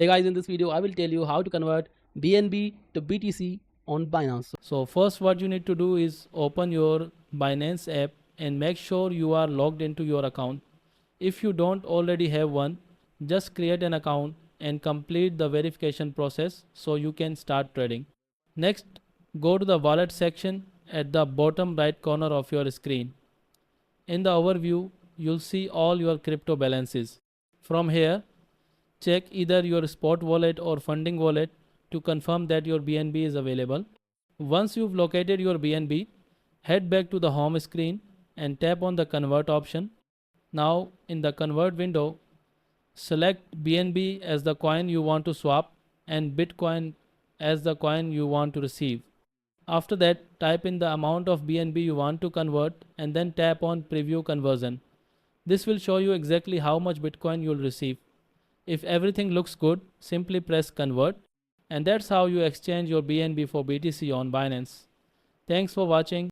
Hey guys, in this video I will tell you how to convert BNB to BTC on Binance. So first what you need to do is open your Binance app and make sure you are logged into your account. If you don't already have one, just create an account and complete the verification process so you can start trading. Next, go to the wallet section at the bottom right corner of your screen. In the overview, you'll see all your crypto balances. From here, check either your spot wallet or funding wallet to confirm that your BNB is available. Once you've located your BNB, head back to the home screen and tap on the convert option. Now in the convert window, select BNB as the coin you want to swap and Bitcoin as the coin you want to receive. After that, type in the amount of BNB you want to convert and then tap on preview conversion. This will show you exactly how much Bitcoin you'll receive. If everything looks good, simply press convert, and that's how you exchange your BNB for BTC on Binance. Thanks for watching.